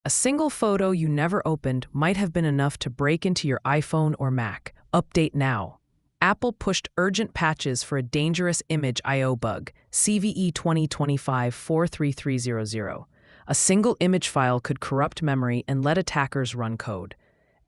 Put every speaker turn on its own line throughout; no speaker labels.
A single photo you never opened might have been enough to break into your iPhone or Mac. Update now. Apple pushed urgent patches for a dangerous image I/O bug, CVE 2025-43300. A single image file could corrupt memory and let attackers run code.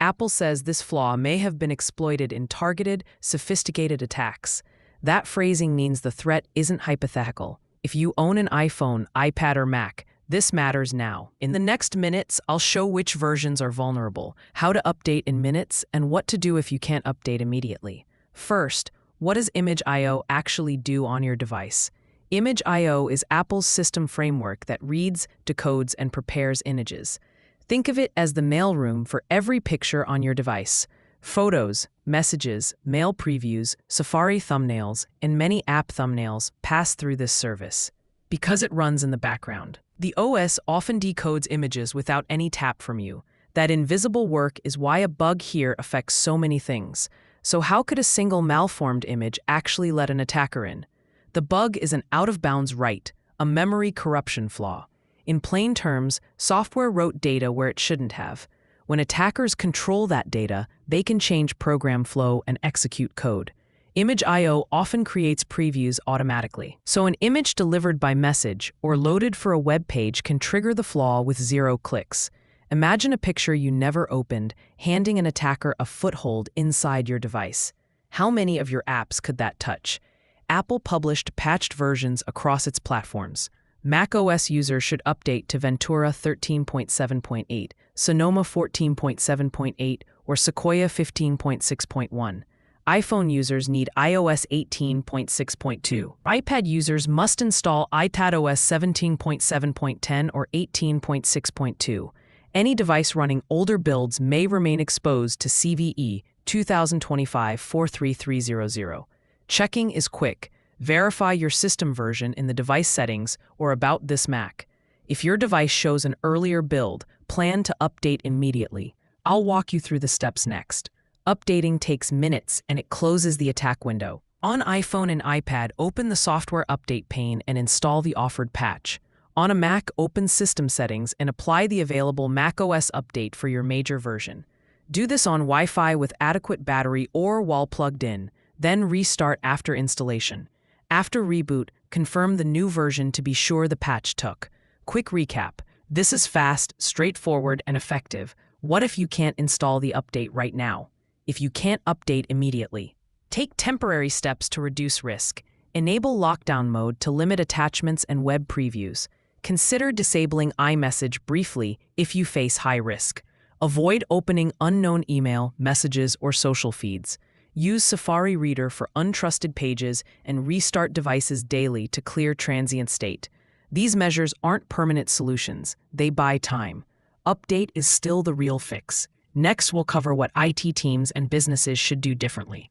Apple says this flaw may have been exploited in targeted, sophisticated attacks. That phrasing means the threat isn't hypothetical. If you own an iPhone, iPad, or Mac, this matters now. In the next minutes, I'll show which versions are vulnerable, how to update in minutes, and what to do if you can't update immediately. First, what does Image I/O actually do on your device? Image I/O is Apple's system framework that reads, decodes, and prepares images. Think of it as the mailroom for every picture on your device. Photos, messages, mail previews, Safari thumbnails, and many app thumbnails pass through this service. Because it runs in the background, the OS often decodes images without any tap from you. That invisible work is why a bug here affects so many things. So how could a single malformed image actually let an attacker in? The bug is an out-of-bounds write, a memory corruption flaw. In plain terms, software wrote data where it shouldn't have. When attackers control that data, they can change program flow and execute code. Image I/O often creates previews automatically. So an image delivered by message or loaded for a web page can trigger the flaw with 0 clicks. Imagine a picture you never opened, handing an attacker a foothold inside your device. How many of your apps could that touch? Apple published patched versions across its platforms. macOS users should update to Ventura 13.7.8, Sonoma 14.7.8, or Sequoia 15.6.1. iPhone users need iOS 18.6.2. iPad users must install iPadOS 17.7.10 or 18.6.2. Any device running older builds may remain exposed to CVE 2025-43300. Checking is quick. Verify your system version in the device settings or about this Mac. If your device shows an earlier build, plan to update immediately. I'll walk you through the steps next. Updating takes minutes and it closes the attack window. On iPhone and iPad, open the software update pane and install the offered patch. On a Mac, open System Settings and apply the available macOS update for your major version. Do this on Wi-Fi with adequate battery or while plugged in, then restart after installation. After reboot, confirm the new version to be sure the patch took. Quick recap. This is fast, straightforward, and effective. What if you can't install the update right now? If you can't update immediately, take temporary steps to reduce risk. Enable lockdown mode to limit attachments and web previews. Consider disabling iMessage briefly if you face high risk. Avoid opening unknown email, messages, or social feeds. Use Safari Reader for untrusted pages and restart devices daily to clear transient state. These measures aren't permanent solutions, they buy time. Update is still the real fix. Next, we'll cover what IT teams and businesses should do differently.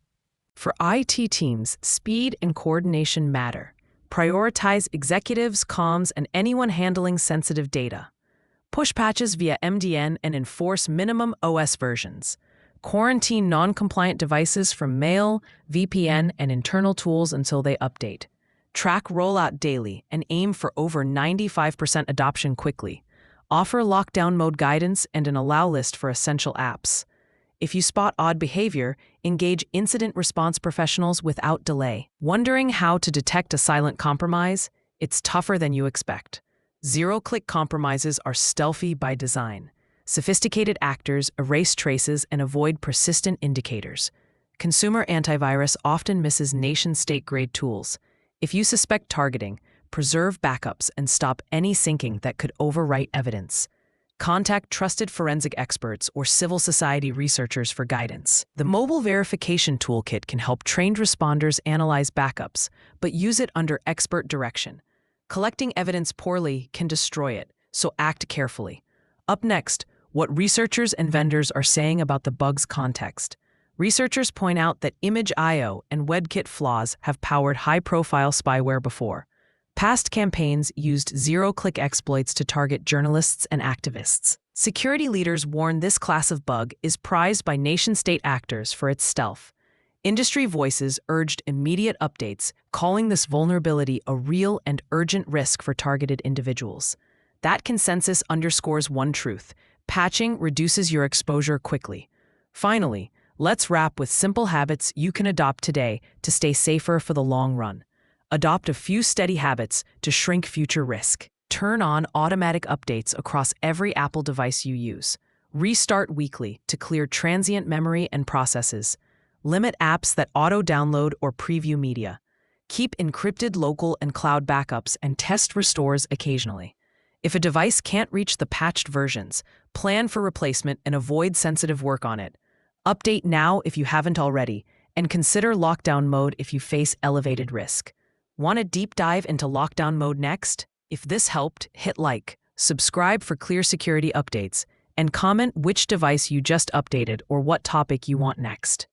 For IT teams, speed and coordination matter. Prioritize executives, comms, and anyone handling sensitive data. Push patches via MDN and enforce minimum OS versions. Quarantine non-compliant devices from mail, VPN, and internal tools until they update. Track rollout daily and aim for over 95% adoption quickly. Offer lockdown mode guidance and an allow list for essential apps. If you spot odd behavior, engage incident response professionals without delay. Wondering how to detect a silent compromise? It's tougher than you expect. Zero-click compromises are stealthy by design. Sophisticated actors erase traces and avoid persistent indicators. Consumer antivirus often misses nation-state-grade tools. If you suspect targeting, preserve backups and stop any syncing that could overwrite evidence. Contact trusted forensic experts or civil society researchers for guidance. The Mobile Verification Toolkit can help trained responders analyze backups, but use it under expert direction. Collecting evidence poorly can destroy it, so act carefully. Up next, what researchers and vendors are saying about the bug's context. Researchers point out that Image I/O and WebKit flaws have powered high-profile spyware before. Past campaigns used zero-click exploits to target journalists and activists. Security leaders warn this class of bug is prized by nation-state actors for its stealth. Industry voices urged immediate updates, calling this vulnerability a real and urgent risk for targeted individuals. That consensus underscores one truth: patching reduces your exposure quickly. Finally, let's wrap with simple habits you can adopt today to stay safer for the long run. Adopt a few steady habits to shrink future risk. Turn on automatic updates across every Apple device you use. Restart weekly to clear transient memory and processes. Limit apps that auto-download or preview media. Keep encrypted local and cloud backups and test restores occasionally. If a device can't reach the patched versions, plan for replacement and avoid sensitive work on it. Update now if you haven't already, and consider lockdown mode if you face elevated risk. Want a deep dive into lockdown mode next? If this helped, hit like, subscribe for clear security updates, and comment which device you just updated or what topic you want next.